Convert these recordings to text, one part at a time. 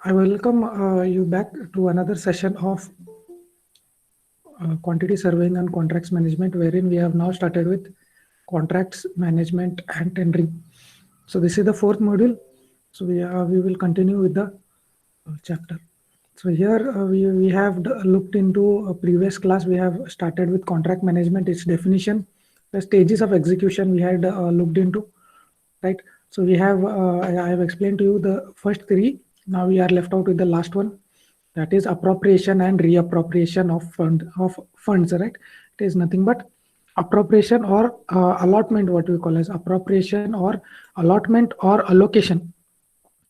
I welcome you back to another session of quantity surveying and contracts management, wherein we have now started with contracts management and tendering. So this is the fourth module. So we will continue with the chapter. So here we have looked into a previous class. We have started with contract management, its definition, the stages of execution we had looked into, right? So we have I have explained to you the first three. Now we are left out with the last one, that is appropriation and reappropriation of funds, right? It is nothing but appropriation or allotment, what we call as appropriation or allotment or allocation,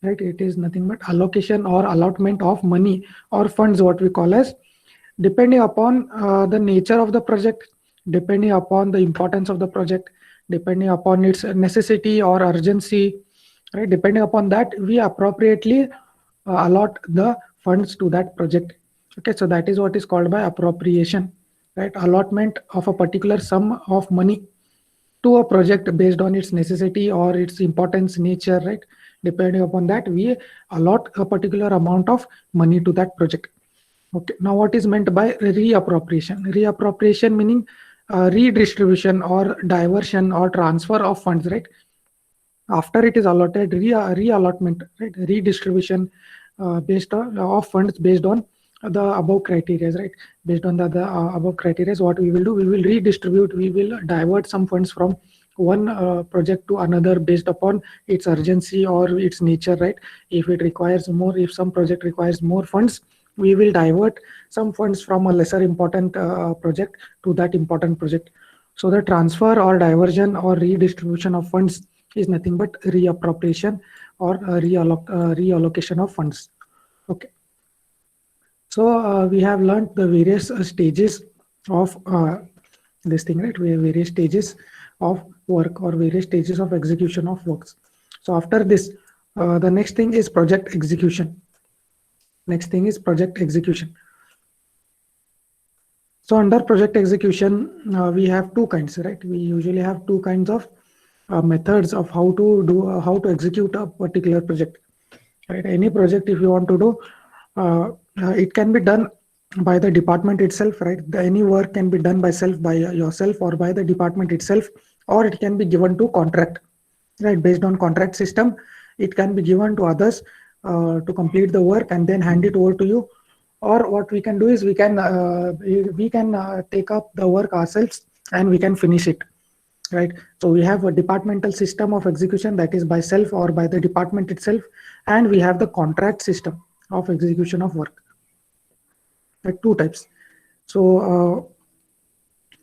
right? It is nothing but allocation or allotment of money or funds, what we call as, depending upon the nature of the project, depending upon the importance of the project, depending upon its necessity or urgency, right? Depending upon that, we appropriately allot the funds to that project. Okay, so that is what is called by appropriation, right? Allotment of a particular sum of money to a project based on its necessity or its importance nature, right? Depending upon that, we allot a particular amount of money to that project. Okay, now what is meant by reappropriation? Reappropriation meaning redistribution or diversion or transfer of funds, right? After it is allotted, reallotment, right? Redistribution based on of funds based on the above criteria, right? Based on the above criteria, what we will do, we will redistribute, we will divert some funds from one project to another based upon its urgency or its nature, right? If it requires more, if some project requires more funds, we will divert some funds from a lesser important project to that important project. So the transfer or diversion or redistribution of funds is nothing but reappropriation or reallocation of funds. Okay. So we have learned the various stages of this thing, right? We have various stages of work or various stages of execution of works. So after this, the next thing is project execution. Next thing is project execution. So under project execution, we have two kinds, right? We usually have two kinds of methods of how to do how to execute a particular project, right? Any project, if you want to do, it can be done by the department itself, right? Any work can be done by yourself or by the department itself, or it can be given to contract, right? Based on contract system, it can be given to others to complete the work and then hand it over to you. Or what we can do is we can take up the work ourselves and we can finish it, right? So we have a departmental system of execution, that is by self or by the department itself, and we have the contract system of execution of work, like two types. So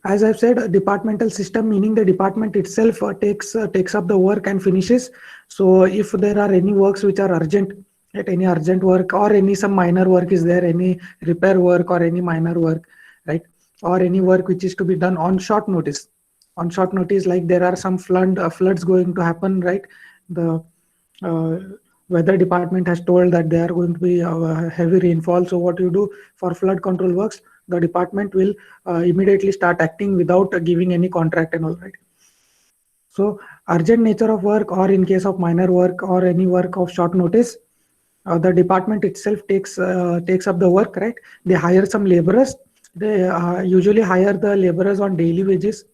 as I've said, a departmental system meaning the department itself takes up the work and finishes. So if there are any works which are urgent, right, any urgent work or any some minor work is there, any repair work or any minor work, right, or any work which is to be done on short notice. On short notice, like there are some floods going to happen, right? The uh, weather department has told that there are going to be heavy rainfall. So what you do for flood control works, the department will immediately start acting without giving any contract and all, right? So urgent nature of work, or in case of minor work or any work of short notice, the department itself takes up the work, right? They hire some laborers. They usually hire the laborers on daily wages,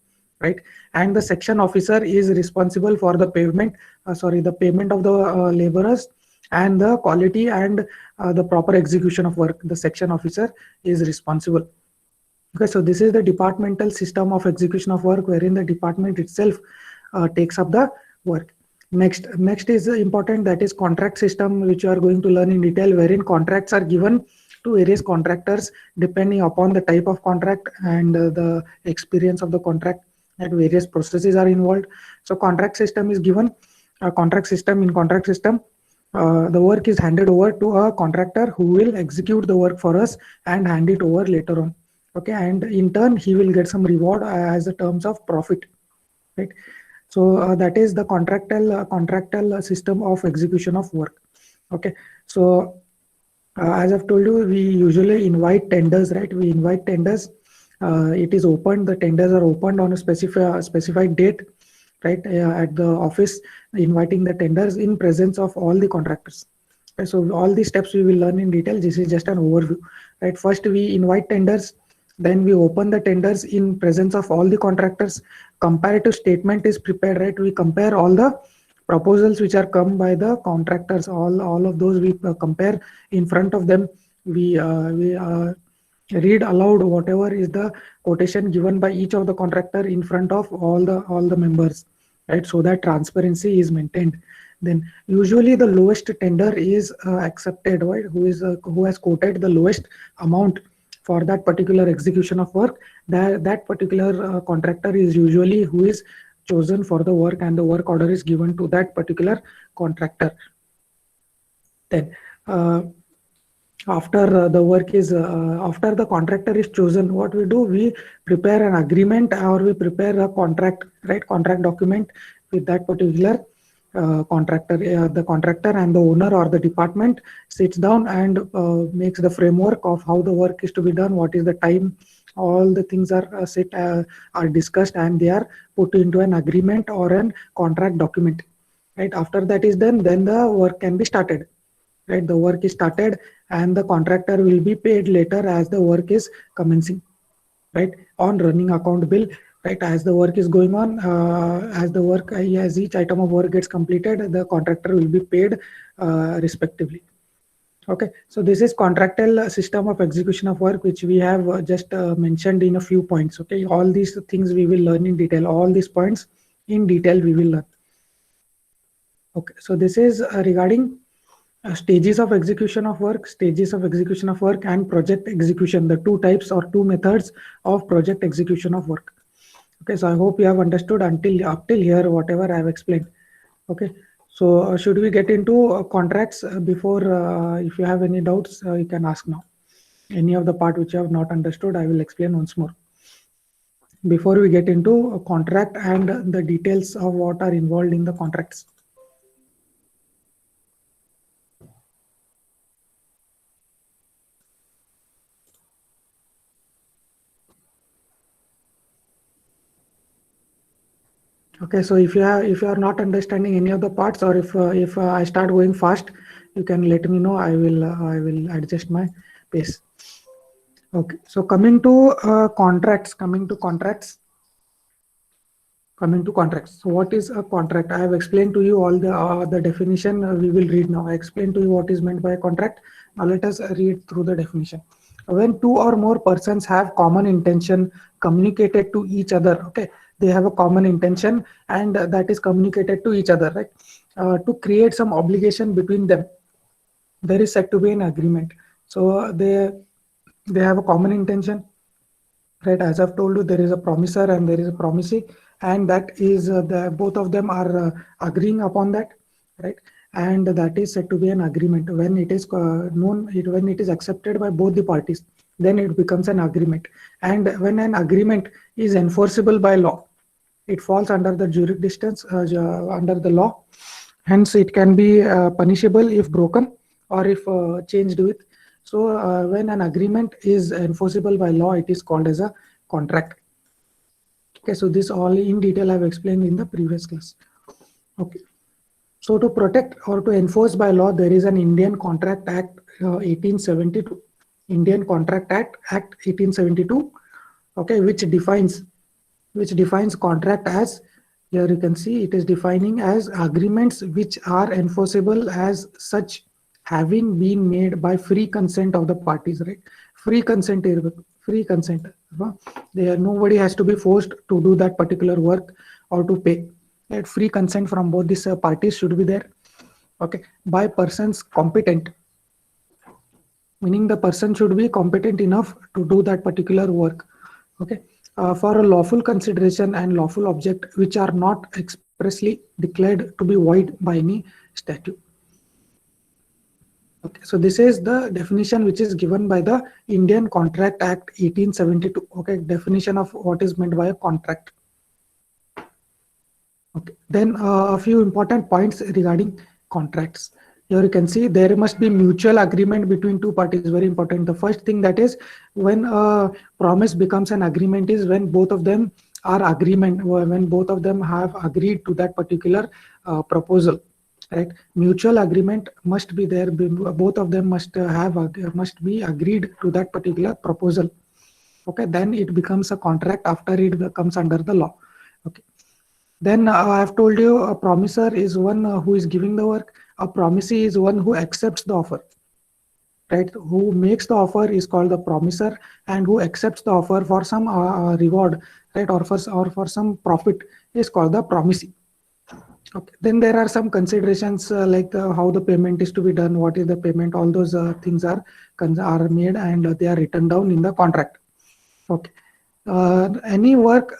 right? And the section officer is responsible for the the payment of the laborers and the quality and the proper execution of work. The section officer is responsible. Okay, so this is the departmental system of execution of work, wherein the department itself takes up the work. Next is important, that is contract system, which you are going to learn in detail, wherein contracts are given to various contractors depending upon the type of contract and the experience of the contract, and various processes are involved. So contract system is given. Contract system, in contract system, the work is handed over to a contractor who will execute the work for us and hand it over later on. Okay, and in turn he will get some reward as the terms of profit, right? So that is the contractual system of execution of work. Okay, so as I've told you, we usually invite tenders, right? We invite tenders. It is opened. The tenders are opened on a specified date, right? At the office, inviting the tenders in presence of all the contractors. So all these steps we will learn in detail. This is just an overview, right? First we invite tenders, then we open the tenders in presence of all the contractors. Comparative statement is prepared, right? We compare all the proposals which are come by the contractors. All of those we compare in front of them. We read aloud whatever is the quotation given by each of the contractor in front of all the members, right? So that transparency is maintained. Then usually the lowest tender is accepted, right? Who has quoted the lowest amount for that particular execution of work, that particular contractor is usually who is chosen for the work, and the work order is given to that particular contractor. Then after the contractor is chosen, what we do, we prepare an agreement or we prepare a contract, right? Contract document with that particular contractor. The contractor and the owner or the department sits down and makes the framework of how the work is to be done, what is the time, all the things are discussed, and they are put into an agreement or an contract document, right? After that is done, then the work can be started, right? The work is started and the contractor will be paid later as the work is commencing, right? On running account bill, right? As the work is going on, as each item of work gets completed, the contractor will be paid respectively. Okay, so this is contractual system of execution of work, which we have just mentioned in a few points. Okay, all these things we will learn in detail. All these points in detail we will learn. Okay, so this is regarding stages of execution of work, and project execution, the two types or two methods of project execution of work. Okay, so I hope you have understood up till here whatever I have explained. Okay, so should we get into contracts before? If you have any doubts, you can ask now. Any of the part which you have not understood, I will explain once more. Before we get into a contract and the details of what are involved in the contracts. Okay, so if you are not understanding any of the parts, or if I start going fast, you can let me know. I will adjust my pace. Okay, so coming to contracts. So what is a contract? I have explained to you all the definition. We will read now. I explained to you what is meant by a contract. Now let us read through the definition. When two or more persons have common intention communicated to each other, okay, they have a common intention and that is communicated to each other, right? To create some obligation between them, there is said to be an agreement. So they have a common intention, right? As I've told you, there is a promisor and there is a promisee, and that is both of them are agreeing upon that, right? And that is said to be an agreement. When it is when it is accepted by both the parties, then it becomes an agreement. And when an agreement is enforceable by law, it falls under the jurisdiction under the law. Hence, it can be punishable if broken or if changed with. So, when an agreement is enforceable by law, it is called as a contract. Okay, so this all in detail I have explained in the previous class. Okay, so to protect or to enforce by law, there is an Indian Contract Act 1872. Indian Contract Act 1872. Okay, which defines contract as, here you can see it is defining as agreements which are enforceable as such, having been made by free consent of the parties, right? Free consent. There nobody has to be forced to do that particular work or to pay. Right? Free consent from both these parties should be there. Okay, by persons competent, meaning the person should be competent enough to do that particular work. Okay, for a lawful consideration and lawful object which are not expressly declared to be void by any statute. Okay, so this is the definition which is given by the Indian Contract Act 1872. Okay, definition of what is meant by a contract. Okay, then a few important points regarding contracts. Here you can see there must be mutual agreement between two parties. Very important. The first thing that is, when a promise becomes an agreement is when both of them are when both of them have agreed to that particular proposal, right? Mutual agreement must be there. Both of them must be agreed to that particular proposal. Okay, then it becomes a contract after it comes under the law. Okay, then I have told you a promiser is one who is giving the work. A promisee is one who accepts the offer, right? Who makes the offer is called the promiser, and who accepts the offer for some reward, right, or for some profit is called the promisee. Okay. Then there are some considerations like how the payment is to be done, what is the payment, all those things are made, and they are written down in the contract. Okay. Any work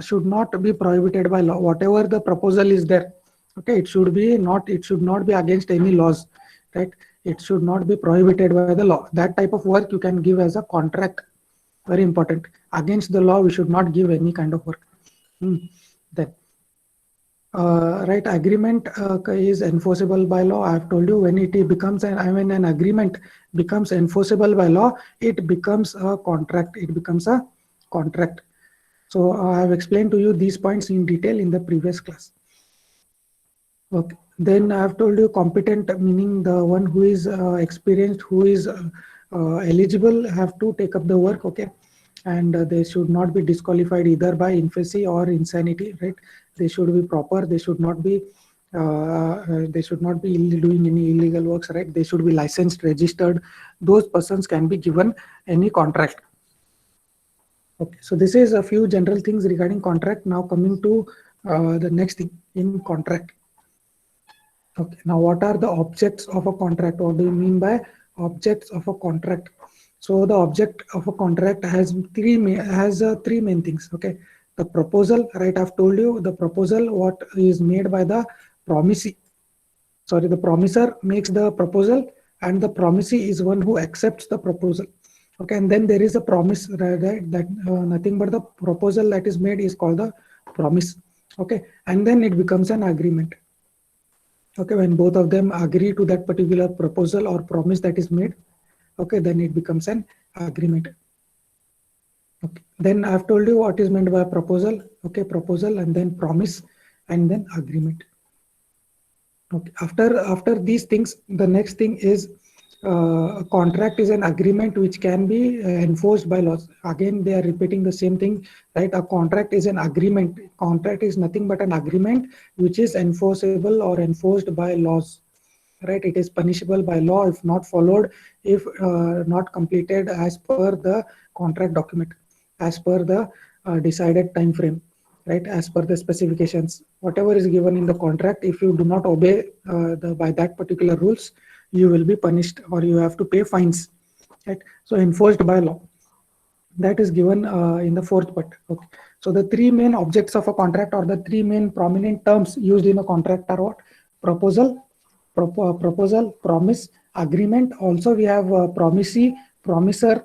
should not be prohibited by law. Whatever the proposal is there, okay, it should not be against any laws, right? It should not be prohibited by the law. That type of work you can give as a contract. Very important. Against the law, we should not give any kind of work. Then right, agreement is enforceable by law. I have told you, when it becomes an agreement becomes enforceable by law, it becomes a contract. It becomes a contract. So I have explained to you these points in detail in the previous class. Okay. Then I have told you competent, meaning the one who is experienced, who is eligible, have to take up the work. Okay, and they should not be disqualified either by infancy or insanity, right? They should be proper. They should not be doing any illegal works, right? They should be licensed, registered. Those persons can be given any contract. Okay, so this is a few general things regarding contract. Now coming to the next thing in contract. Okay, now what are the objects of a contract? What do you mean by objects of a contract? So the object of a contract has three main things. Okay, the proposal, right? I've told you the proposal, what is made by the promisee. Sorry, the promiser makes the proposal, and the promisee is one who accepts the proposal. Okay, and then there is a promise, right? That nothing but the proposal that is made is called the promise. Okay, and then it becomes an agreement. Okay, when both of them agree to that particular proposal or promise that is made, okay, then it becomes an agreement. Okay, then I've told you what is meant by proposal. Okay, proposal, and then promise, and then agreement. Okay, after these things, the next thing is a contract is an agreement which can be enforced by laws. Again, they are repeating the same thing, right? A contract is an agreement. Contract is nothing but an agreement which is enforceable or enforced by laws, right? It is punishable by law if not followed, if not completed as per the contract document, as per the decided time frame, right? As per the specifications, whatever is given in the contract, if you do not obey by that particular rules, you will be punished or you have to pay fines, right? So enforced by law, that is given in the fourth part. Okay, so the three main objects of a contract, or the three main prominent terms used in a contract are what? Proposal, promise, agreement. Also we have promisee, promiser,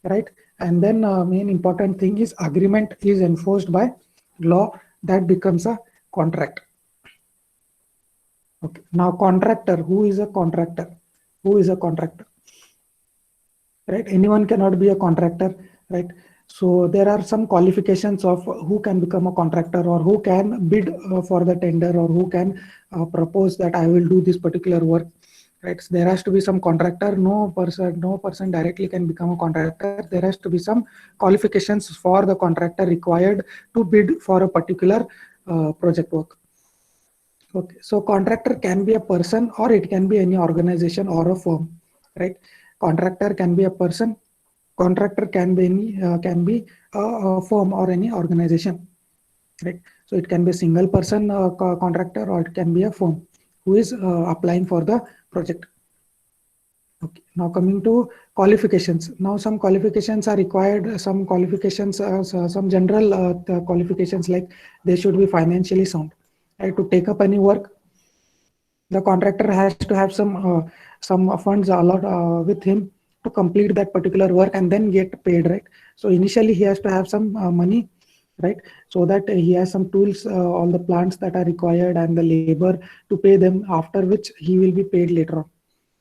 right? And then main important thing is agreement is enforced by law, that becomes a contract. Okay, now contractor. Who is a contractor? Who is a contractor? Right, anyone cannot be a contractor, right? So there are some qualifications of who can become a contractor, or who can bid for the tender, or who can propose that I will do this particular work, right? So there has to be some contractor. No person directly can become a contractor. There has to be some qualifications for the contractor required to bid for a particular project work. Okay, so contractor can be a person, or it can be any organization or a firm, right? Contractor can be a person. Contractor can be a firm or any organization, right? So it can be a single person contractor, or it can be a firm who is applying for the project. Okay, now coming to qualifications. Now some qualifications are required. Some qualifications, some general qualifications, like they should be financially sound, right? To take up any work, the contractor has to have some funds allowed with him to complete that particular work and then get paid, right? So initially he has to have some money, right? So that he has some tools, all the plants that are required and the labor to pay them, after which he will be paid later on,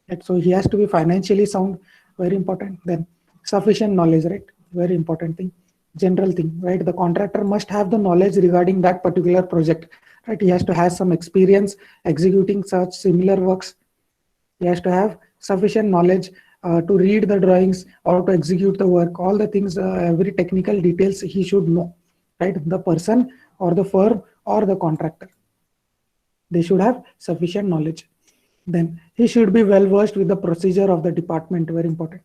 right? So he has to be financially sound, very important. Then sufficient knowledge, right? Very important thing. general thing, right? The contractor must have the knowledge regarding that particular project, right? He has to have some experience executing such similar works. He has to have sufficient knowledge to read the drawings or to execute the work. All the things, every technical details he should know, right? The person or the firm or the contractor, they should have sufficient knowledge. Then he should be well versed with the procedure of the department, very important,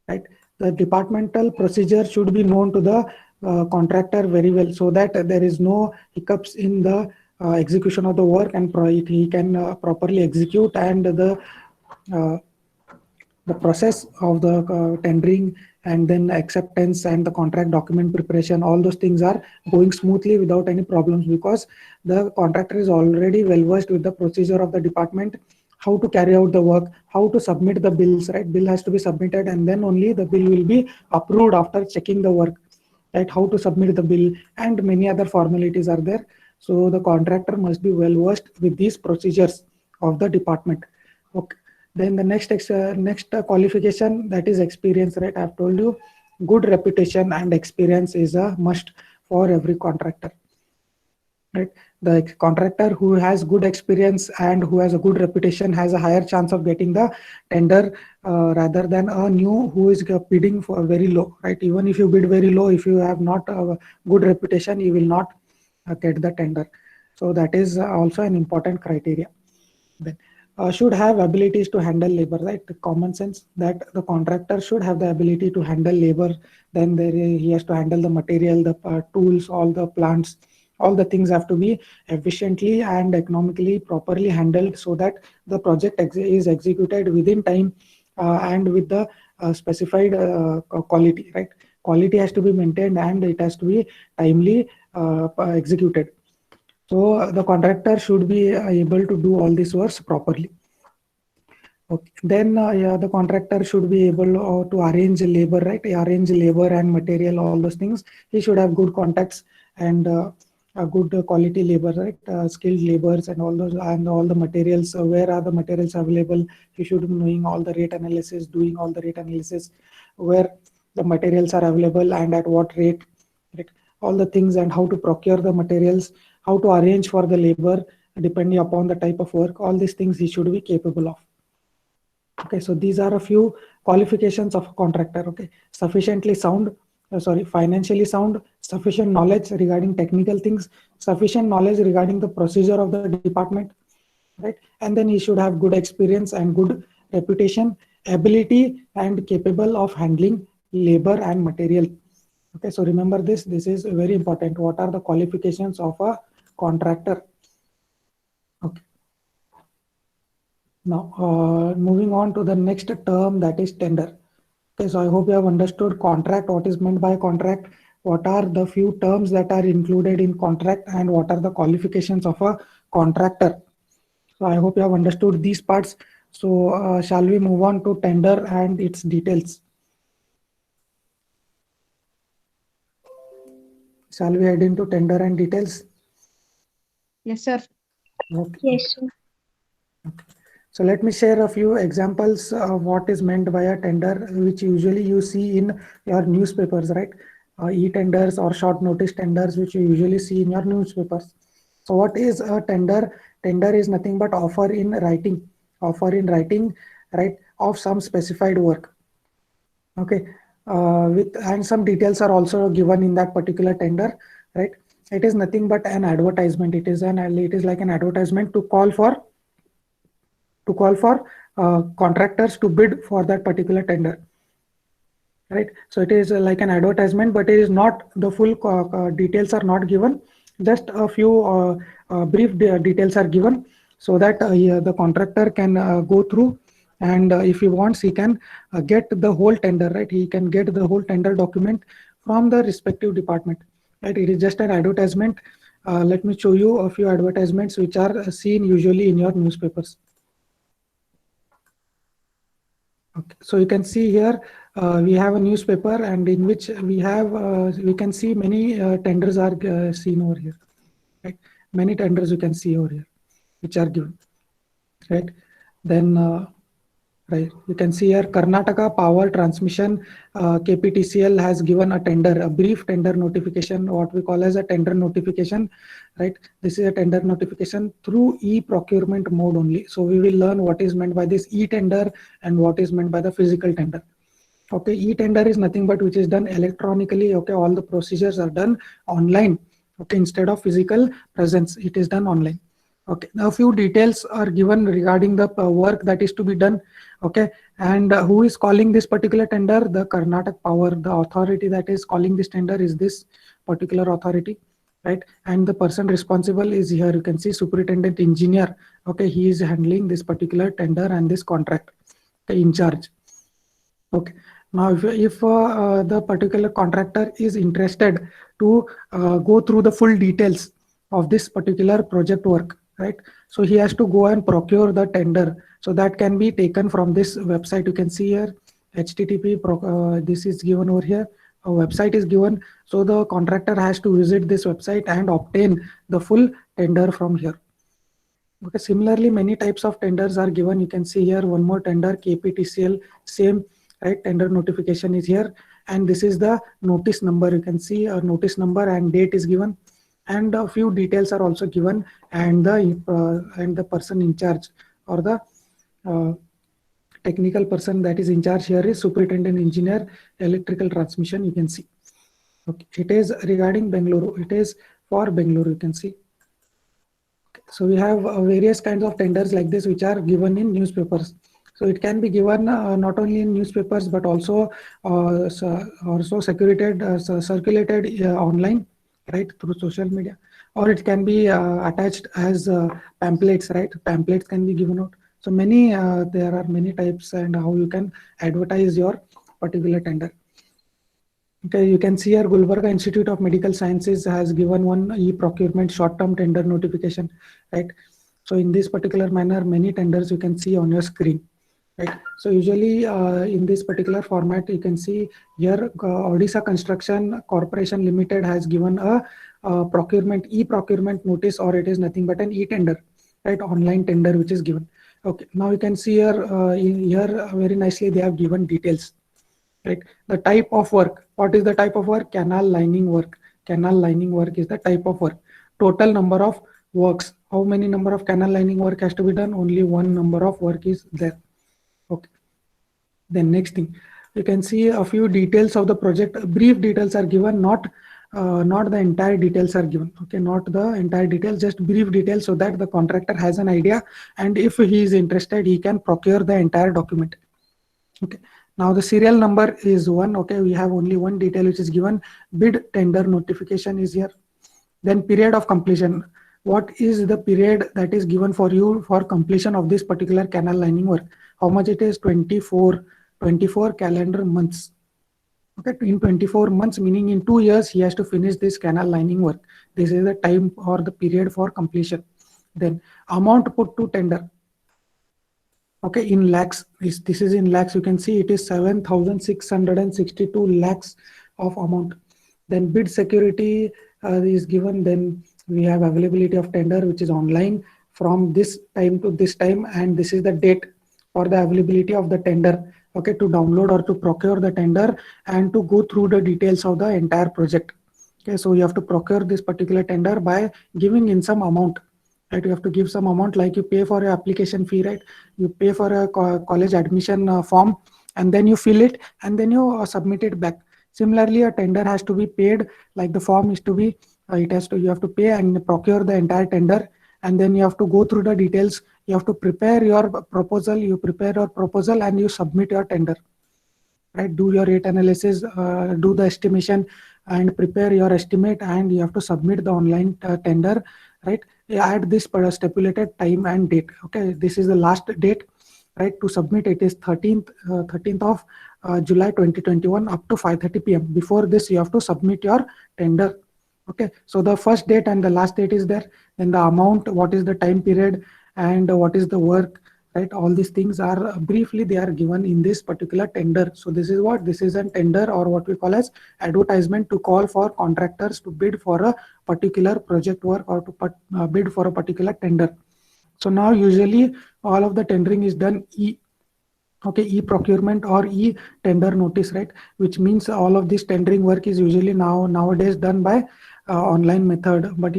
right? The departmental procedure should be known to the contractor very well, so that there is no hiccups in the execution of the work, and he can properly execute, and uh, the process of the tendering and then acceptance and the contract document preparation, all those things are going smoothly without any problems, because the contractor is already well versed with the procedure of the department, how to carry out the work, how to submit the bills, right? Bill has to be submitted, and then only the bill will be approved after checking the work, right? How to submit the bill, and many other formalities are there. So the contractor must be well versed with these procedures of the department. Okay. Then the next qualification, that is experience, right? I've told you, good reputation and experience is a must for every contractor, right? The contractor who has good experience and who has a good reputation has a higher chance of getting the tender, rather than a new who is bidding for very low, right? Even if you bid very low, if you have not a good reputation, you will not get the tender. So that is also an important criteria. Then should have abilities to handle labor, right? The common sense that the contractor should have the ability to handle labor. Then he has to handle the material, the tools, all the plants, all the things have to be efficiently and economically properly handled, so that the project is executed within time, and with the specified quality, right? Quality has to be maintained, and it has to be timely executed. So the contractor should be able to do all these works properly. Okay. Then yeah, the contractor should be able to arrange labor, right? Arrange labor and material, all those things. He should have good contacts and a good quality labor, right? Skilled laborers and all those, and all the materials. Where are the materials available? He should be knowing all the rate analysis, doing all the rate analysis, where the materials are available and at what rate, right? All the things, and how to procure the materials, how to arrange for the labor depending upon the type of work. All these things he should be capable of. Okay, so these are a few qualifications of a contractor. Okay, sufficiently sound, financially sound, sufficient knowledge regarding technical things, sufficient knowledge regarding the procedure of the department, right? And then he should have good experience and good reputation, ability and capable of handling labor and material. Okay, so remember this. This is very important. What are the qualifications of a contractor? Okay. Now, moving on to the next term, that is tender. Okay, so I hope you have understood contract, what is meant by contract, what are the few terms that are included in contract, and what are the qualifications of a contractor. So I hope you have understood these parts. So shall we move on to tender and its details? Shall we head into tender and details? Yes, sir. Okay. Yes, sir. Okay. So let me share a few examples of what is meant by a tender, which usually you see in your newspapers, right? E-tenders or short notice tenders, which you usually see in your newspapers. So what is a tender? Tender is nothing but offer in writing, right, of some specified work. Okay, and some details are also given in that particular tender, right? It is nothing but an advertisement. It is like an advertisement to call for contractors to bid for that particular tender, right? So it is like an advertisement, but it is not the full details are not given. Just a few brief details are given, so that the contractor can go through, and if he wants, he can get the whole tender, right? He can get the whole tender document from the respective department, right? It is just an advertisement. Let me show you a few advertisements which are seen usually in your newspapers. Okay, so you can see here we have a newspaper, and in which we can see many tenders are seen over here, right? Many tenders you can see over here which are given, right? Then right? You can see here Karnataka Power Transmission KPTCL has given a tender, a brief tender notification, what we call as a tender notification, right? This is a tender notification through e-procurement mode only. So we will learn what is meant by this e-tender and what is meant by the physical tender. Okay, e-tender is nothing but which is done electronically. Okay, all the procedures are done online. Okay, instead of physical presence, it is done online. Okay, now a few details are given regarding the work that is to be done. Okay, and who is calling this particular tender? The Karnataka Power, the authority that is calling this tender is this particular authority, right? And the person responsible is here. You can see superintendent engineer. Okay, he is handling this particular tender and this contract. Okay, in charge. Okay. Now, if the particular contractor is interested to go through the full details of this particular project work, right? So he has to go and procure the tender. So that can be taken from this website. You can see here, HTTP, this is given over here. A website is given. So the contractor has to visit this website and obtain the full tender from here. Okay, similarly, many types of tenders are given. You can see here one more tender, KPTCL, same, right? Tender notification is here. And this is the notice number. You can see a notice number and date is given. And a few details are also given. And the person in charge or the technical person that is in charge here is superintendent engineer, electrical transmission, you can see. Okay, it is regarding Bengaluru. It is for Bengaluru, you can see. So we have various kinds of tenders like this which are given in newspapers. So it can be given not only in newspapers but also circulated online, right, through social media, or it can be attached as pamphlets, right? Pamphlets can be given out. So many there are many types and how you can advertise your particular tender. Okay, you can see here Gulbarga Institute of Medical Sciences has given one e-procurement short-term tender notification, right? So in this particular manner, many tenders you can see on your screen, right? So usually in this particular format, you can see here Odisha Construction Corporation Limited has given a procurement, e-procurement notice, or it is nothing but an e-tender, right? Online tender which is given. Okay, now you can see here, very nicely they have given details. Right, the type of work. What is the type of work? Canal lining work. Canal lining work is the type of work. Total number of works. How many number of canal lining work has to be done? Only one number of work is there. Okay. Then next thing, you can see a few details of the project. Brief details are given, not the entire details are given. Okay, not the entire details, just brief details so that the contractor has an idea, and if he is interested, he can procure the entire document. Okay. Now the serial number is 1. Okay, we have only one detail which is given. Bid tender notification is here. Then period of completion. What is the period that is given for you for completion of this particular canal lining work? How much it is? 24 calendar months. Okay, in 24 months, meaning in 2 years, he has to finish this canal lining work. This is the time or the period for completion. Then amount put to tender. Okay, in lakhs, this is in lakhs. You can see it is 7,662 lakhs of amount. Then bid security is given. Then we have availability of tender, which is online from this time to this time, and this is the date for the availability of the tender. Okay, to download or to procure the tender and to go through the details of the entire project. Okay, so you have to procure this particular tender by giving in some amount. Right, you have to give some amount, like you pay for your application fee, right? You pay for a college admission form, and then you fill it, and then you submit it back. Similarly, a tender has to be paid, like the form is to be, you have to pay and procure the entire tender, and then you have to go through the details. You have to prepare your proposal. You prepare your proposal and you submit your tender. Right, do your rate analysis, do the estimation, and prepare your estimate, and you have to submit the online tender. Right, add this stipulated time and date. Okay, this is the last date, right, to submit. It is 13th of July 2021 up to 5:30 p.m. Before this, you have to submit your tender. Okay, so the first date and the last date is there. Then the amount, what is the time period, and what is the work. Right, all these things are briefly they are given in this particular tender. So this is what, this is a tender, or what we call as advertisement, to call for contractors to bid for a particular project work, or to bid for a particular tender. So now usually all of the tendering is done Okay, e-procurement or e-tender notice, right? Which means all of this tendering work is usually nowadays done by online method, but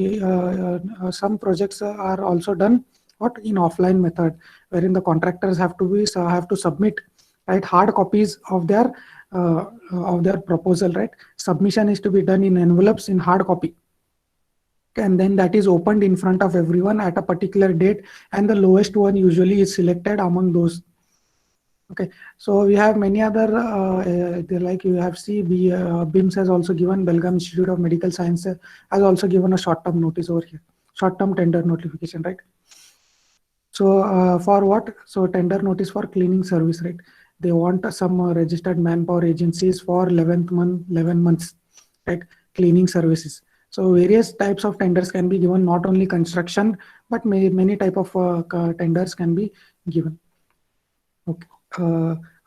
some projects are also done what in offline method, wherein the contractors have to submit, right, hard copies of their proposal, right? Submission is to be done in envelopes in hard copy, and then that is opened in front of everyone at a particular date, and the lowest one usually is selected among those. Okay, so we have many other, like you have BIMS has also given, Belgaum Institute of Medical Sciences has also given a short-term notice over here, short-term tender notification, right? So for what? So tender notice for cleaning service, right? They want some registered manpower agencies for 11 months, right? Cleaning services. So various types of tenders can be given, not only construction, but many type of tenders can be given. Okay.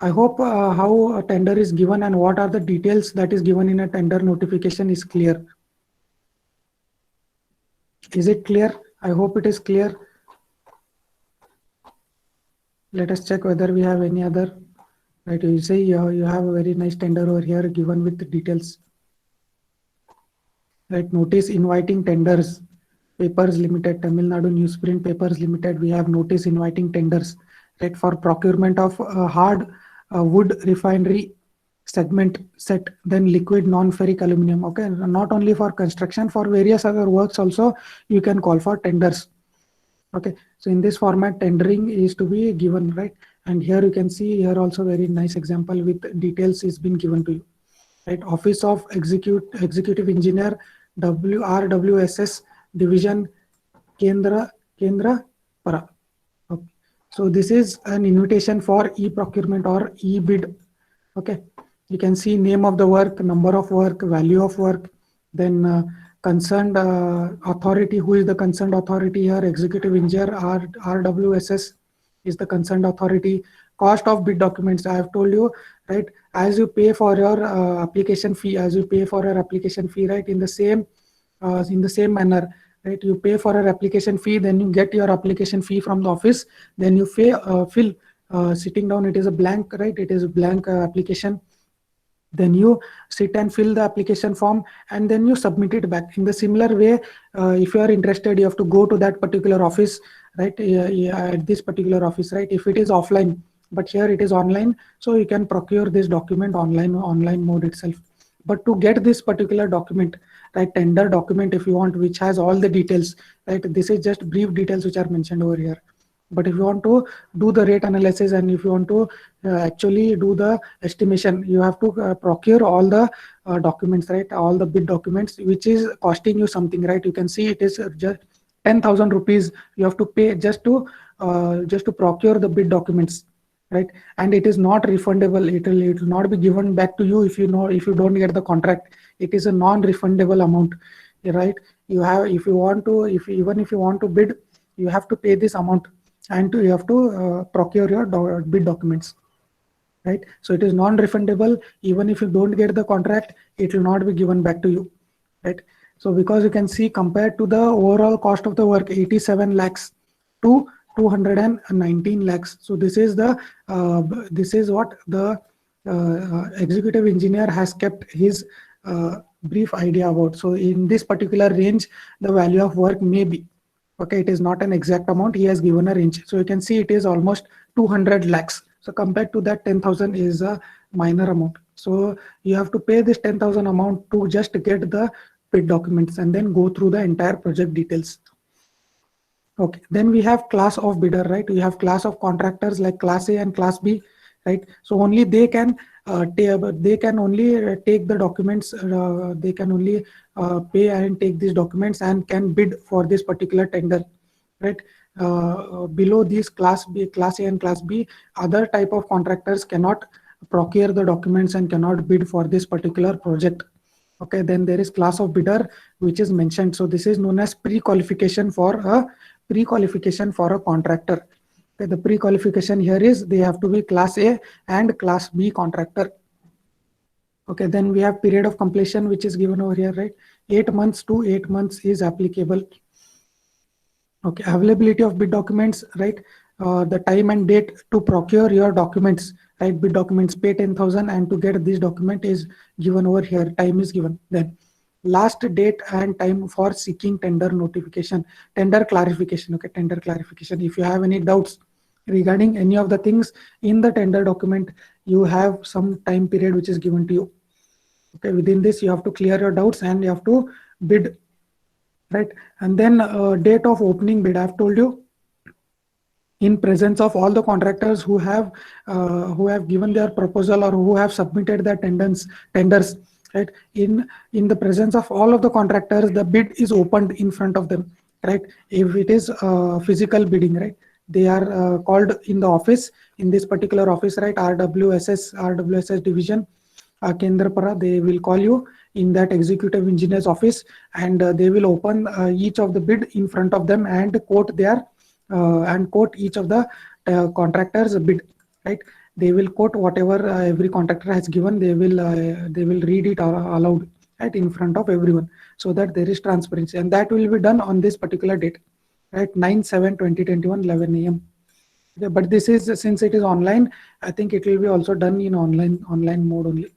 I hope how a tender is given and what are the details that is given in a tender notification is clear. Is it clear? I hope it is clear. Let us check whether we have any other. Right, you say you have a very nice tender over here given with the details. Right, notice inviting tenders, Papers Limited, Tamil Nadu Newsprint Papers Limited. We have notice inviting tenders, right, for procurement of hard wood refinery segment set, then liquid non-ferric aluminum. Okay, not only for construction, for various other works also you can call for tenders. Okay, so in this format tendering is to be given, right? And here you can see here also very nice example with details is been given to you, right? Office of Executive Engineer, RWSS Division, Kendra Para. Okay. So this is an invitation for e-procurement or e-bid. Okay, you can see name of the work, number of work, value of work, then concerned authority. Who is the concerned authority here? Executive Engineer, RWSS is the concerned authority. Cost of bid documents, I have told you, right? As you pay for your application fee, right, in the same manner, right? You pay for your application fee, then you get your application fee from the office, then you fill sitting down. It is a blank, right? It is a blank application. Then you sit and fill the application form, and then you submit it back. In the similar way, if you are interested, you have to go to that particular office, right? At this particular office, right? If it is offline, but here it is online, so you can procure this document online mode itself. But to get this particular document, right, tender document, if you want, which has all the details, right? This is just brief details which are mentioned over here. But if you want to do the rate analysis, and if you want to actually do the estimation, you have to procure all the documents, right? All the bid documents, which is costing you something, right? You can see it is just 10,000 rupees you have to pay just to procure the bid documents, right? And it is not refundable. It will not be given back to you if you don't get the contract. It is a non-refundable amount, right? You have, even if you want to bid, you have to pay this amount, and you have to procure your bid documents, right? So it is non-refundable. Even if you don't get the contract, it will not be given back to you, right? So because you can see, compared to the overall cost of the work, 87 lakhs to 219 lakhs. So this is what the executive engineer has kept his brief idea about. So in this particular range, the value of work may be. Okay, it is not an exact amount. He has given a range. So you can see it is almost 200 lakhs. So compared to that, 10,000 is a minor amount. So you have to pay this 10,000 amount to just get the bid documents and then go through the entire project details. Okay, then we have class of bidder, right? We have class of contractors like class A and class B, right? So only they can only take the documents. They can only pay and take these documents and can bid for this particular tender, right? Below these class B, class A and class B, other type of contractors cannot procure the documents and cannot bid for this particular project. Okay, then there is class of bidder, which is mentioned. So this is known as pre-qualification for a contractor. Okay, the pre-qualification here is they have to be class A and class B contractor. Okay, then we have period of completion, which is given over here, right? 8 months to 8 months is applicable. Okay, availability of bid documents, right? the time and date to procure your documents, right? Bid documents, pay 10,000, and to get this document is given over here. Time is given. Then last date and time for seeking tender notification, tender clarification. Okay, tender clarification. If you have any doubts regarding any of the things in the tender document, you have some time period which is given to you. Okay, within this you have to clear your doubts and you have to bid, right? And then date of opening bid, I've told you, in presence of all the contractors who have given their proposal or who have submitted their tenders, right? In the presence of all of the contractors, the bid is opened in front of them, right? If it is physical bidding, right, they are called in the office, in this particular office, right? RWSS division, Kendrapara, they will call you in that executive engineer's office, and they will open each of the bid in front of them and quote each of the contractors bid, right? They will quote whatever every contractor has given. They will read it aloud, right, in front of everyone, so that there is transparency, and that will be done on this particular date, right? 9/7/2021, 11 a.m. Okay, but this is, since it is online, I think it will be also done in online mode only.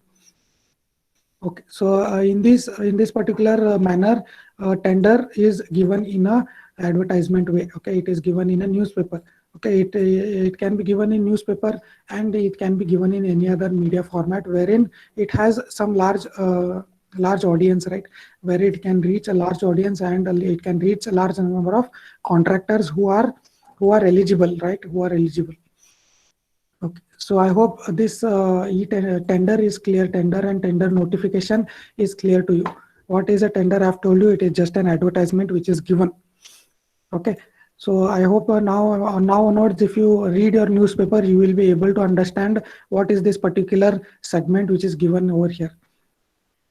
Okay, so in this particular manner, tender is given in a advertisement way. Okay, it is given in a newspaper. Okay, it can be given in newspaper, and it can be given in any other media format wherein it has some large audience, right? Where it can reach a large audience, and it can reach a large number of contractors who are eligible, right? Who are eligible. Okay, so I hope this tender is clear. Tender and tender notification is clear to you. What is a tender? I've told you, it is just an advertisement which is given. Okay, so I hope now onwards, if you read your newspaper, you will be able to understand what is this particular segment which is given over here,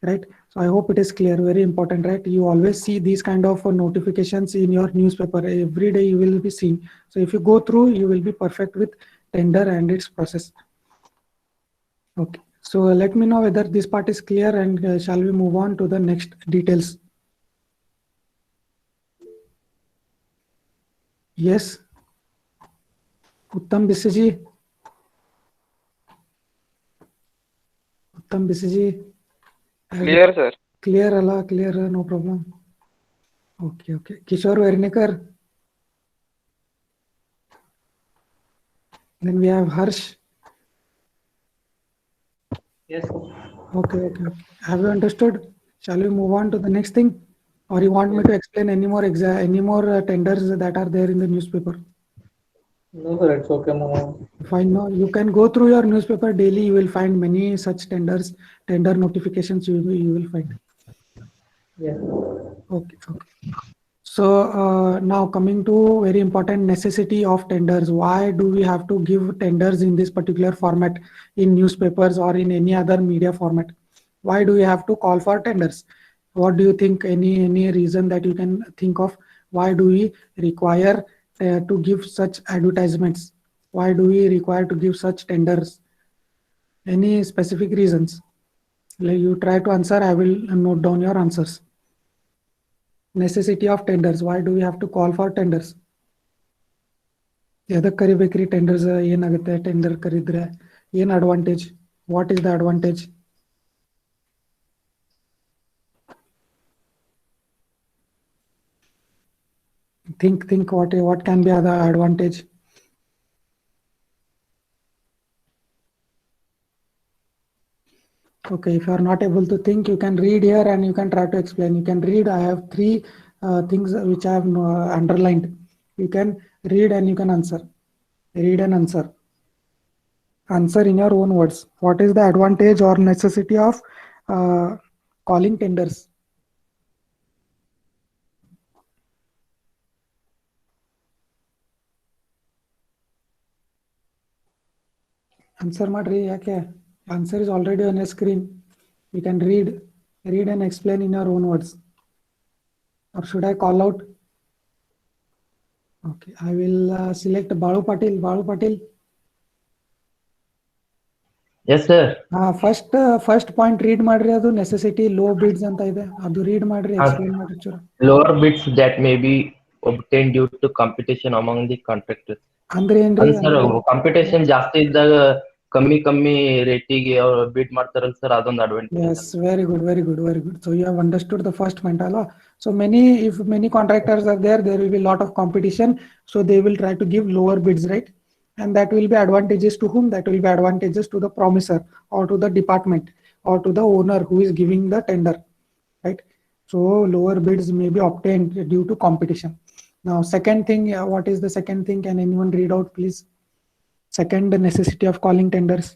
right? So I hope it is clear. Very important, right? You always see these kind of notifications in your newspaper. Every day you will be seeing. So if you go through, you will be perfect with tender and its process. Okay, so let me know whether this part is clear, and shall we move on to the next details? Yes, Uttam Bisiji. Uttam Bisiji. Clear, sir. Clear, Allah, clear, no problem. Okay, okay. Kishore Vernikar. Then we have Harsh. Yes. Okay, okay. Have you understood? Shall we move on to the next thing, or you want me to explain any more tenders that are there in the newspaper? No, sir, it's okay. No. Fine. No, you can go through your newspaper daily. You will find many such tender notifications. You will find. Yeah. Okay, okay. So now coming to very important necessity of tenders. Why do we have to give tenders in this particular format, in newspapers or in any other media format? Why do we have to call for tenders? What do you think? Any reason that you can think of? Why do we require to give such advertisements? Why do we require to give such tenders? Any specific reasons? You try to answer. I will note down your answers. Necessity of tenders. Why do we have to call for tenders? ಯದಕ್ಕೆ ಕರಿಬೇಕ್ರಿ tenders? ಏನಾಗುತ್ತೆ tender ಕರಿದ್ರೆ? ಏನ್ advantage? What is the advantage? Think what can be the advantage? Okay, if you are not able to think, you can read here and you can try to explain. You can read. I have three things which I have underlined. You can read and you can answer. Read and answer. Answer in your own words. What is the advantage or necessity of calling tenders? Answer madri yake. Answer is already on your screen. You can read and explain in your own words. Or should I call out? Okay, I will select Balu Patil. Balu Patil. Yes, sir. First point read madri, adu necessity low bids anta ide. Adu read madri, explain madri chura. Lower bids that may be obtained due to competition among the contractors. ಅಂದ್ರೆ ಏನ್ರಿ sir competition ಜಾಸ್ತಿ ಇದ್ದಾಗ ಕಮ್ಮಿ ರೇಟಿಗೆ ಅವ್ರು beet ಮಾಡ್ತಾರಲ್ಲ sir, ಅದೊಂದು advantage. Yes, very good, very good, very good. So you have understood the first point, Allah. So if many contractors are there, there will be a lot of competition. So they will try to give lower bids, right? And that will be advantageous to whom? That will be advantageous to the promiser or to the department or to the owner who is giving the tender, right? So lower bids may be obtained due to competition. Now, second thing, what is the second thing? Can anyone read out, please? Second, the necessity of calling tenders.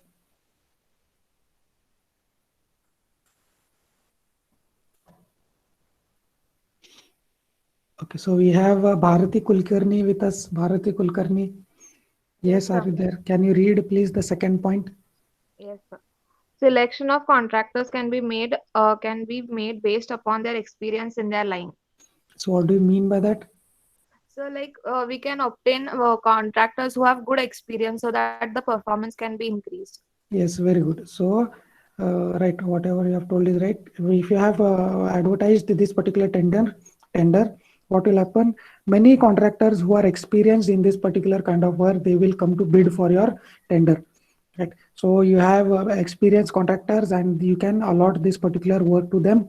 Okay, so we have Bharati Kulkarni with us. Bharati Kulkarni. Yes, are you there? Can you read, please, the second point? Yes, sir. Selection of contractors can be made based upon their experience in their line. So what do you mean by that? So, like we can obtain contractors who have good experience so that the performance can be increased. Yes, very good. So, right, whatever you have told is right. If you have advertised this particular tender, what will happen? Many contractors who are experienced in this particular kind of work, they will come to bid for your tender. Right. So you have experienced contractors, and you can allot this particular work to them,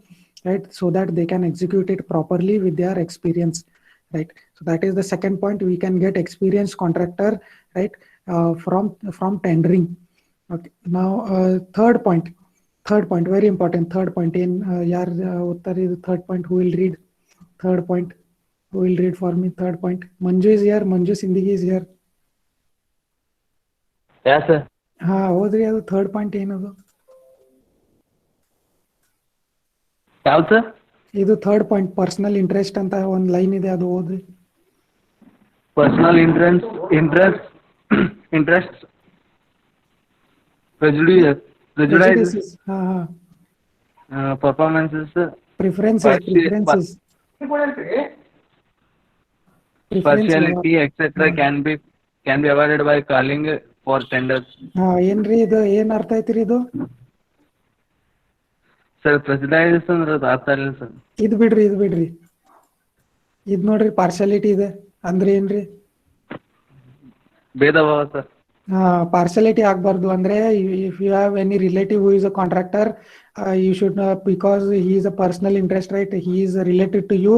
right? So that they can execute it properly with their experience, right? So that is the second point. We can get experienced contractor, right, from tendering. Okay. Now, third point, very important. Third point in Uttar is the third point. Who will read? Third point. Who will read for me? Third point. Manju is here. Manju Sindhi is here. Yeah sir? ಹಾ, ಹೌದ್ರಿ. ಅದು third point ಏನದು? ಯಾವ್ದು sir? ಇದು third point, personal interest ಅಂತ ಒಂದು line ಇದೆ, ಅದು ಓದ್ರಿ. Personal interest prejudice, performances, preferences, partiality, etc. can be avoided by calling for tenders. ಏನ್ರಿ ಇದು? ಏನ್ ಅರ್ಥ ಐತ್ರಿ ಇದು? ಸರ್ ಪ್ರೆಜುಡೈಸ್ ಅಂದ್ರೆ ಅದು ಅರ್ಥ ಇಲ್ಲ ಸರ್. ಇದು ಬಿಡ್ರಿ. ಇದು ನೋಡ್ರಿ, ಪಾರ್ಶಾಲಿಟಿ ಇದೆ ಅಂದ್ರೆ ಏನ್ರಿ? ಭೇದ ಭಾವ ಸರ್. ಪಾರ್ಶಾಲಿಟಿ ಆಗ್ಬಾರ್ದು ಅಂದ್ರೆ, if you have any relative who is a contractor, you should because he is a personal interest, right? He is related to you.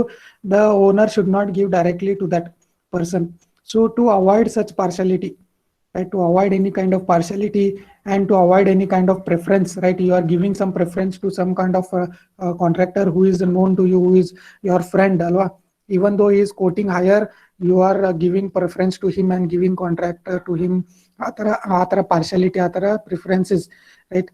The owner should not give directly to that person. So to avoid such partiality, right? To avoid any kind of partiality and to avoid any kind of preference, right? You are giving some preference to some kind of contractor who is known to you, who is your friend, alwa. Even though he is quoting higher, you are giving preference to him and giving contractor to him. ಆತರ partiality, ಆತರ preferences, right?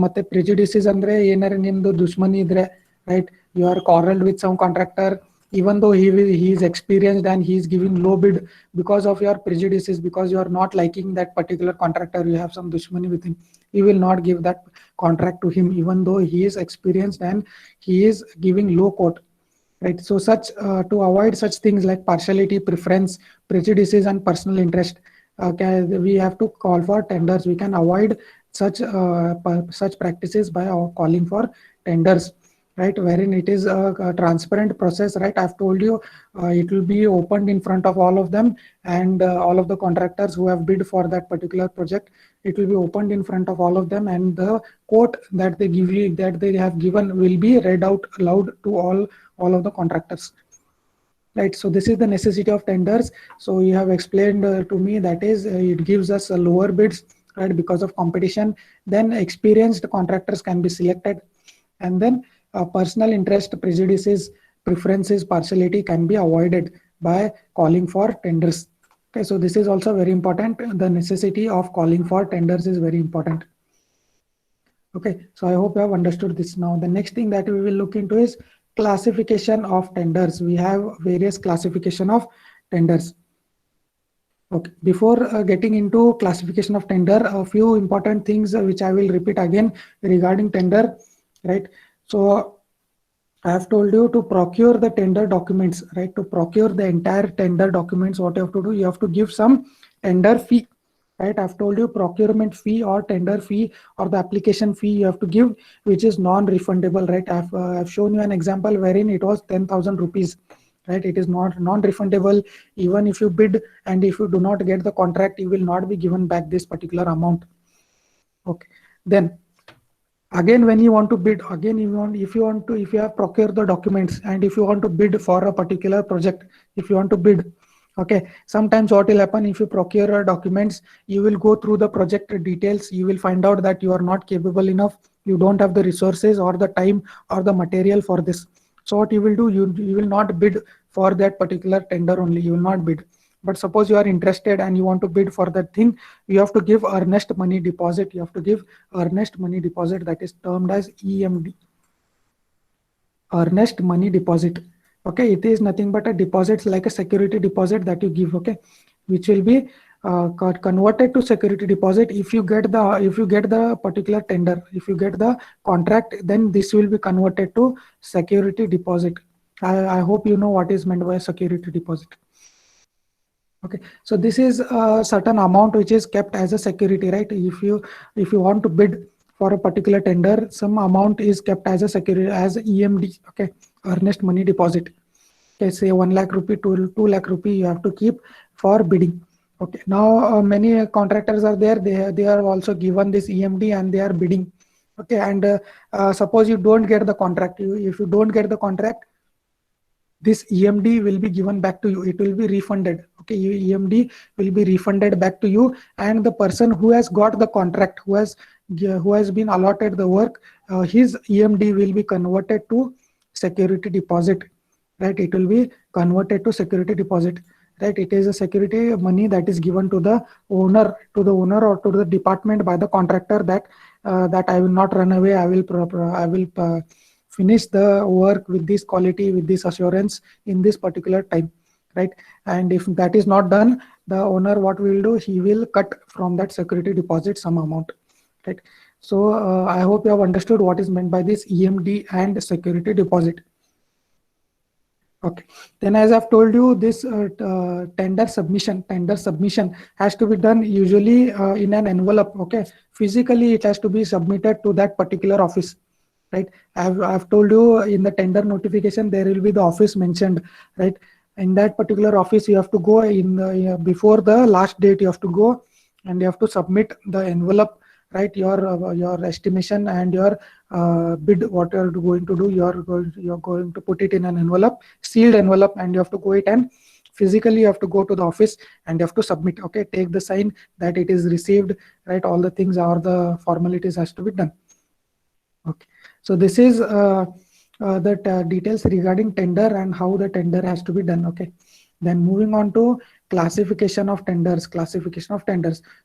ಮತ್ತೆ prejudices ಅಂದ್ರೆ ಏನಾರ ನಿಮ್ದು ದುಶ್ಮನಿ ಇದ್ರೆ, right? You are quarreled with some contractor, even though he is experienced and he is giving low bid because of your prejudices, because you are not liking that particular contractor, you have some dushmani with him, you will not give that contract to him even though he is experienced and he is giving low quote, right? So such to avoid such things like partiality, preference, prejudices and personal interest, we have to call for tenders. We can avoid such practices by calling for tenders, right? Wherein it is a transparent process, right? I've told you it will be opened in front of all of them, and all of the contractors who have bid for that particular project, it will be opened in front of all of them, and the quote that they have given will be read out loud to all of the contractors. Right, so this is the necessity of tenders. So you have explained to me, that is it gives us lower bids, right, because of competition. Then experienced contractors can be selected, and then personal interest, prejudices, preferences, partiality can be avoided by calling for tenders. Okay, so this is also very important. The necessity of calling for tenders is very important. Okay, so I hope you have understood this. Now the next thing that we will look into is classification of tenders. We have various classification of tenders. Okay, before getting into classification of tender, a few important things which I will repeat again regarding tender, right? So I have told you to procure the tender documents, right? To procure the entire tender documents, what you have to do, you have to give some tender fee, right? I've told you procurement fee or tender fee or the application fee you have to give, which is non-refundable, right? I've shown you an example wherein it was 10,000 rupees, right? It is not non-refundable. Even if you bid and if you do not get the contract, you will not be given back this particular amount. Okay, then again, when you want to bid, again, if you have procured the documents and if you want to bid for a particular project, if you want to bid, okay, sometimes what will happen, if you procure documents, you will go through the project details, you will find out that you are not capable enough, you don't have the resources or the time or the material for this. So what you will do, you will not bid for that particular tender only, you will not bid. But suppose you are interested and you want to bid for that thing, you have to give earnest money deposit. You have to give earnest money deposit, that is termed as EMD, earnest money deposit. Okay, it is nothing but a deposit, like a security deposit that you give, okay, which will be converted to security deposit. If you get the particular tender, if you get the contract, then this will be converted to security deposit. I hope you know what is meant by security deposit. Okay, so this is a certain amount which is kept as a security, right? If you want to bid for a particular tender, some amount is kept as a security, as EMD, okay, earnest money deposit. Okay, say 1 lakh rupee, 2 lakh rupee you have to keep for bidding. Okay, now many contractors are there, they are also given this EMD and they are bidding. Okay, and suppose you don't get the contract, if you don't get the contract, this EMD will be given back to you, it will be refunded. Okay, EMD will be refunded back to you, and the person who has got the contract, who has been allotted the work, his EMD will be converted to security deposit, right? It will be converted to security deposit, right? It is a security money that is given to the owner or to the department by the contractor, that I will not run away, I will finish the work with this quality, with this assurance in this particular time, right? And if that is not done, the owner, what will do, he will cut from that security deposit some amount, right? So I hope you have understood what is meant by this EMD and security deposit. Okay, then as I've told you, this tender submission has to be done usually in an envelope. Okay, physically it has to be submitted to that particular office, right? I've told you in the tender notification there will be the office mentioned, right? In that particular office you have to go in before the last date, you have to go and you have to submit the envelope, right? Your estimation and your bid, what you are going to do, you're going to put it in an envelope, sealed envelope, and you have to go it and physically you have to go to the office and you have to submit. Okay, take the sign that it is received, right? All the things or the formalities has to be done. Okay, so this is the details regarding tender and how the tender has to be done. Okay, then moving on to classification of tenders.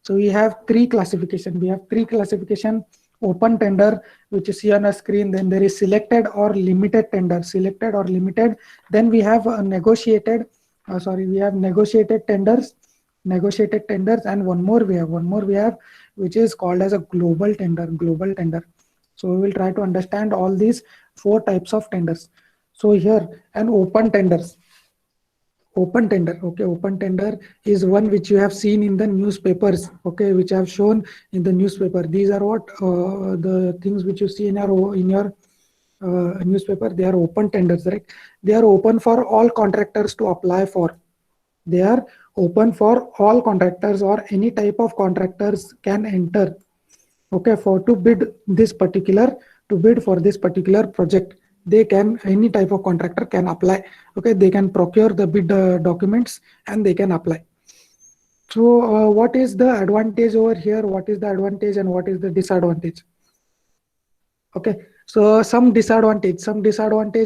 So we have three classification. Open tender, which you see on a screen. Then there is selected or limited tender. Then we have negotiated tenders. And one more we have, which is called as a global tender. So we will try to understand all these four types of tenders. So here, an open tender, okay, open tender is one which you have seen in the newspapers, okay, which I have shown in the newspaper. These are what the things which you see in your newspaper. They are open tenders, right? They are open for all contractors to apply for. They are open for all contractors, or any type of contractors can enter, okay, to bid for this particular project. Any type of contractor can apply. Okay, they can procure the bid documents and they can apply. So what is the advantage over here? What is the advantage and what is the disadvantage? Okay, so some disadvantage,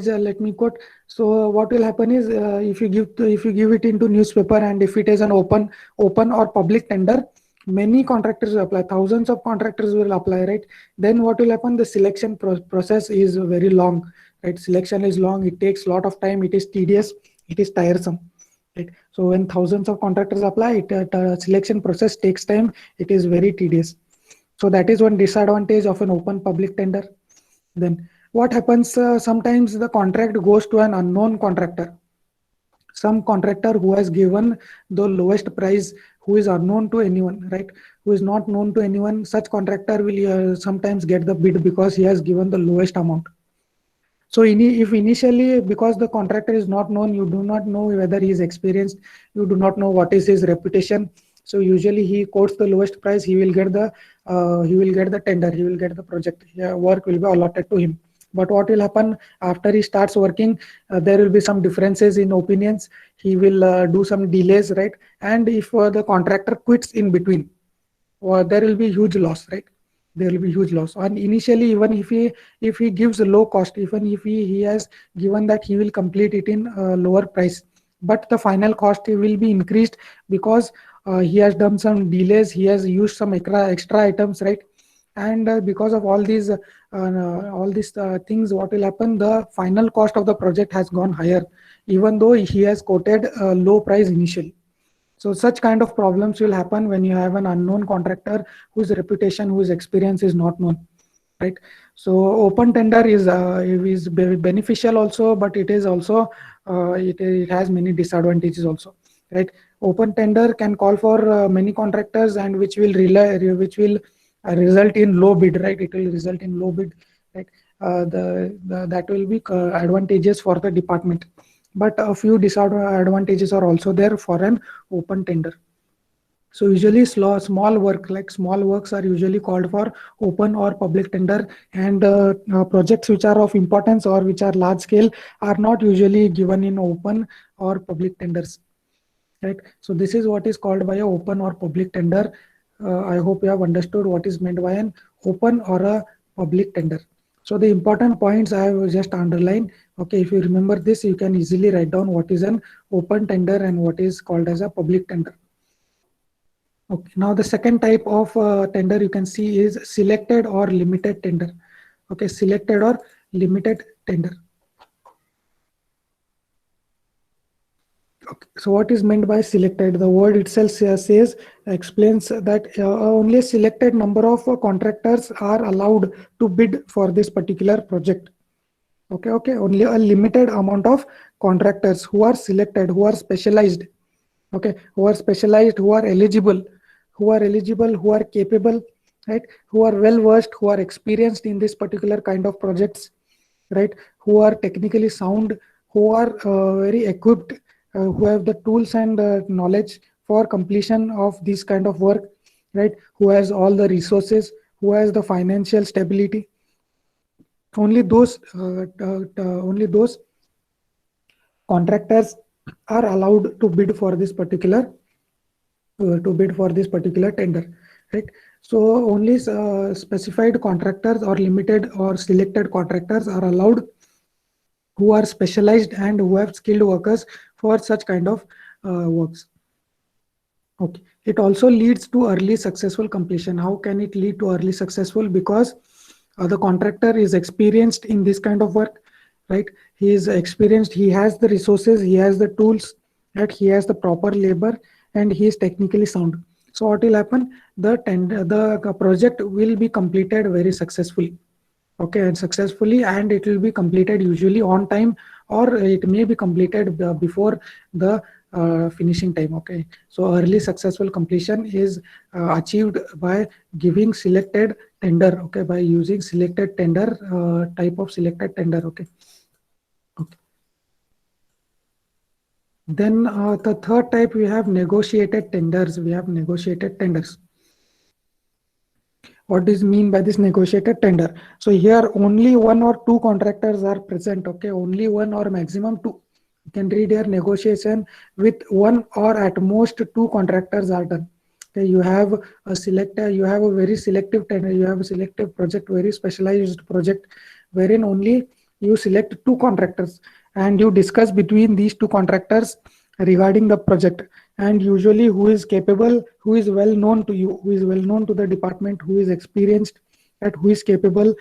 let me quote. So what will happen is, if you give it into newspaper, and if it is an open or public tender, many contractors will apply, thousands of contractors will apply, right? Then what will happen? The selection process is very long, right? Selection is long, it takes a lot of time, it is tedious, it is tiresome, right? So when thousands of contractors apply, selection process takes time, it is very tedious. So that is one disadvantage of an open public tender. Then what happens, sometimes the contract goes to an unknown contractor, some contractor who has given the lowest price, who is unknown to anyone, right? Who is not known to anyone. Such contractor will sometimes get the bid because he has given the lowest amount. So if initially, because the contractor is not known, you do not know whether he is experienced, you do not know what is his reputation. So usually he quotes the lowest price, he will get the tender, he will get the project. Yeah, work will be allotted to him. But what will happen after he starts working? There will be some differences in opinions. He will do some delays, right? And if the contractor quits in between, there will be huge loss, right? There will be huge loss. And initially, even if he gives a low cost, even if he has given that he will complete it in a lower price, but the final cost will be increased because he has done some delays, he has used some extra items, right? And because of all these things, what will happen? The final cost of the project has gone higher, even though he has quoted a low price initially. So such kind of problems will happen when you have an unknown contractor whose reputation, whose experience is not known, right? So open tender is beneficial also, but it is also it has many disadvantages also, right? Open tender can call for many contractors, and which will result in low bid, right? It will result in low bid, right? That will be advantageous for the department, but a few disadvantages are also there for an open tender. So usually small works are usually called for open or public tender, and projects which are of importance or which are large scale are not usually given in open or public tenders, right? So this is what is called by a open or public tender. I hope you have understood what is meant by an open or a public tender. So the important points I have just underlined. Okay, if you remember this, you can easily write down what is an open tender and what is called as a public tender. Okay, now the second type of tender you can see is selected or limited tender. Okay, selected or limited tender. Okay, so what is meant by selected? The word itself explains that only a selected number of contractors are allowed to bid for this particular project. Okay, only a limited amount of contractors who are selected, who are specialized, okay, who are specialized, who are eligible, who are capable, right, who are well versed, who are experienced in this particular kind of projects, right, who are technically sound, who are very equipped, who have the tools and knowledge for completion of this kind of work, right, who has all the resources, who has the financial stability. Only those contractors are allowed to bid for this particular tender, right? So only specified contractors or limited or selected contractors are allowed, who are specialized and who have skilled workers for such kind of works. Okay, it also leads to early successful completion. How can it lead to early successful? Because the contractor is experienced in this kind of work, right? He is experienced, he has the resources, he has the tools, right? He has the proper labor, and he is technically sound. So what will happen? The project will be completed very successfully. Okay, and it will be completed usually on time, or it may be completed before the finishing time. Okay, so early successful completion is achieved by giving selected tender. Okay, by using selected tender, type of selected tender. Okay. Then the third type, we have negotiated tenders. What does mean by this negotiated tender? So here only one or two contractors are present. Okay, only one or maximum two. You can read here, negotiation with one or at most two contractors are done. Okay, you have a very selective tender, you have a selective project, very specialized project, wherein only you select two contractors and you discuss between these two contractors regarding the project, and usually who is capable, who is well known to you, who is well known to the department, who is experienced, and who is capable,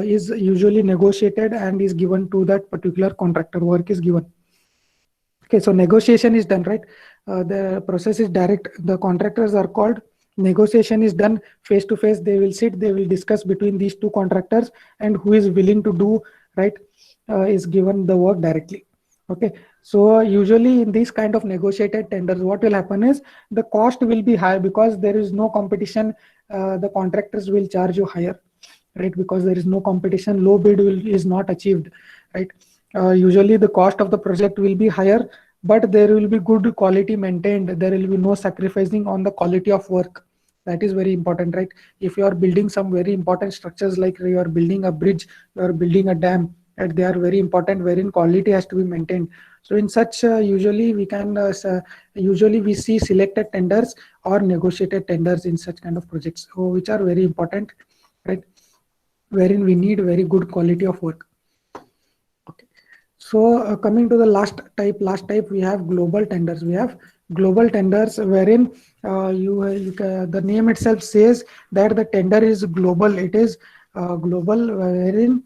is usually negotiated and is given to that particular contractor. Work is given. Okay, so negotiation is done, right? The process is direct. The contractors are called. Negotiation is done face to face. They will sit, they will discuss between these two contractors, and who is willing to do, right, is given the work directly. Okay, so usually in these kind of negotiated tenders, what will happen is the cost will be high because there is no competition. The contractors will charge you higher, right? Because there is no competition, low bid is not achieved, right? Usually the cost of the project will be higher, but there will be good quality maintained. There will be no sacrificing on the quality of work. That is very important, right? If you are building some very important structures, like you are building a bridge, you are building a dam, and they are very important, wherein quality has to be maintained. So in such, usually we see selected tenders or negotiated tenders in such kind of projects, so which are very important, right? Wherein we need very good quality of work. Okay. So coming to the last type, we have global tenders. We have global tenders wherein the name itself says that the tender is global. It is global, wherein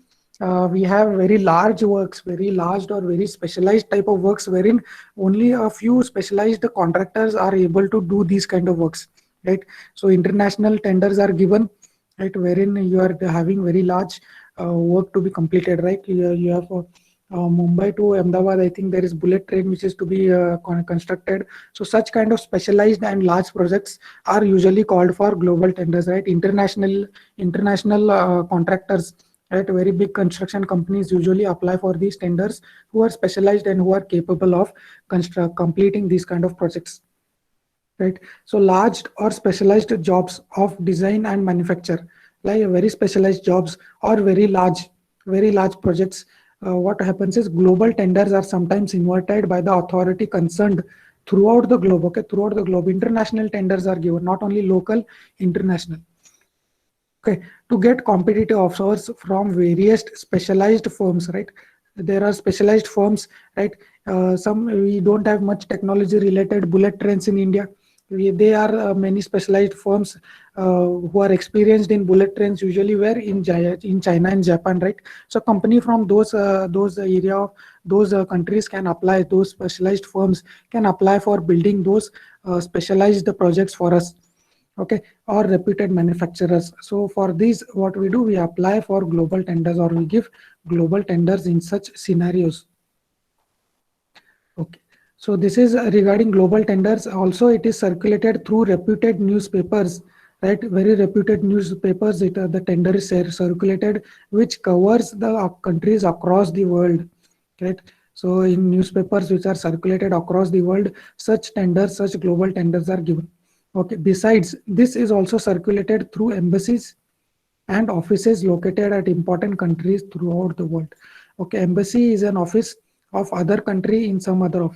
we have very large works, very large or very specialized type of works, wherein only a few specialized contractors are able to do these kind of works, right? So international tenders are given, right, wherein you are having very large work to be completed, right? You have Mumbai to Ahmedabad, I think there is bullet train which is to be constructed. So such kind of specialized and large projects are usually called for global tenders, right? International contractors, right? Very big construction companies usually apply for these tenders, who are specialized and who are capable of completing these kind of projects, right? So large or specialized jobs of design and manufacture, like very specialized jobs or very large projects. What happens is global tenders are sometimes invited by the authority concerned throughout the globe. Okay, throughout the globe, international tenders are given, not only local, international. Okay, to get competitive offers from various specialized firms, right? There are specialized firms, right? We don't have much technology related bullet trains in India. They are many specialized firms who are experienced in bullet trains, usually where in China and Japan, right? So company from those countries can apply. Those specialized firms can apply for building those specialized projects for us, okay, or reputed manufacturers. So for these, what we do, we apply for global tenders, or we give global tenders in such scenarios. Okay. So this is regarding global tenders. Also, it is circulated through reputed newspapers, right? Very reputed newspapers. The tender is circulated, which covers the countries across the world, right? So in newspapers which are circulated across the world, such global tenders are given. Okay. Besides, this is also circulated through embassies and offices located at important countries throughout the world. Okay, embassy is an office of other country in some other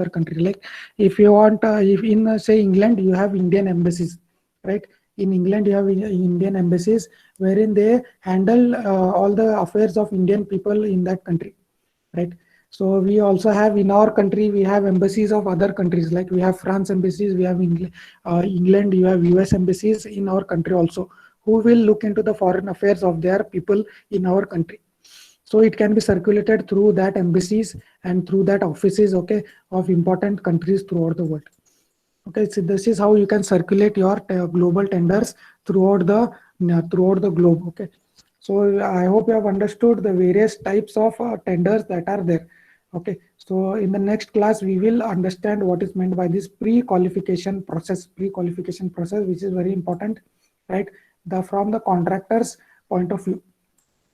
country. Like if you want, if in say England, you have Indian embassies, right? In England, you have Indian embassies wherein they handle all the affairs of Indian people in that country, right? So we also have in our country, we have embassies of other countries, like we have France embassies, we have England, you have US embassies in our country also, who will look into the foreign affairs of their people in our country. So it can be circulated through that embassies and through that offices, okay, of important countries throughout the world. Okay, so this is how you can circulate your global tenders throughout the globe. Okay, so I hope you have understood the various types of tenders that are there. Okay, so in the next class we will understand what is meant by this pre-qualification process, which is very important, right? From the contractor's point of view,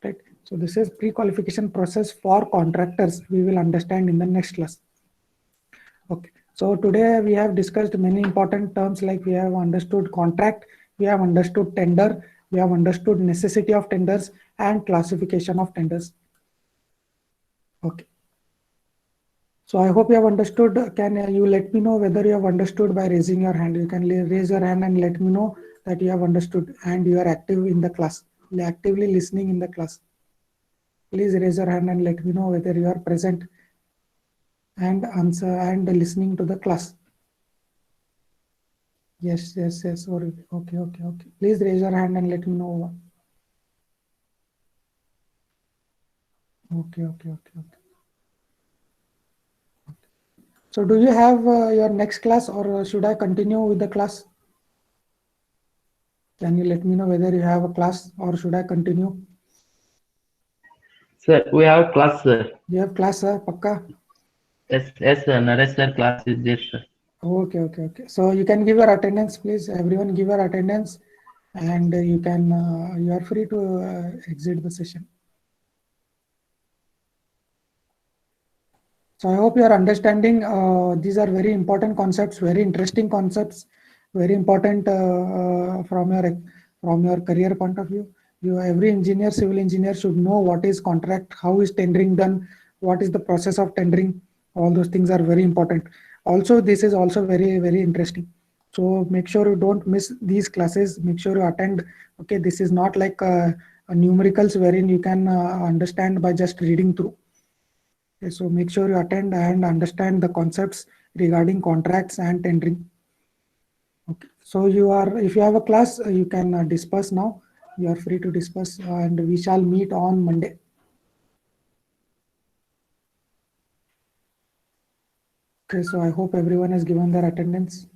right? So this is pre-qualification process for contractors. We will understand in the next class. Okay. So today we have discussed many important terms, like we have understood contract, we have understood tender, we have understood necessity of tenders and classification of tenders. Okay. So I hope you have understood. Can you let me know whether you have understood by raising your hand? You can raise your hand and let me know that you have understood and you are active in the class, actively listening in the class. Please raise your hand and let me know whether you are present and answer and listening to the class. Yes. Okay. Please raise your hand and let me know. Okay. So do you have your next class, or should I continue with the class? Can you let me know whether you have a class or should I continue? Sir, we have class, sir. You have class, sir? Pakka? Yes, sir. Naresh sir class is there, sir. Okay. So you can give your attendance, please. Everyone give your attendance. and you are free to exit the session. So I hope you are understanding. These are very important concepts, very interesting concepts, very important from your career point of view. Every engineer, civil engineer should know what is contract, how is tendering done, what is the process of tendering. All those things are very important. Also, this is also very interesting. So make sure you don't miss these classes. Make sure you attend. Okay, this is not like a numericals wherein you can understand by just reading through. Okay, so make sure you attend and understand the concepts regarding contracts and tendering. Okay, so if you have a class, you can disperse now. You are free to disperse, and we shall meet on Monday. Okay, so I hope everyone has given their attendance.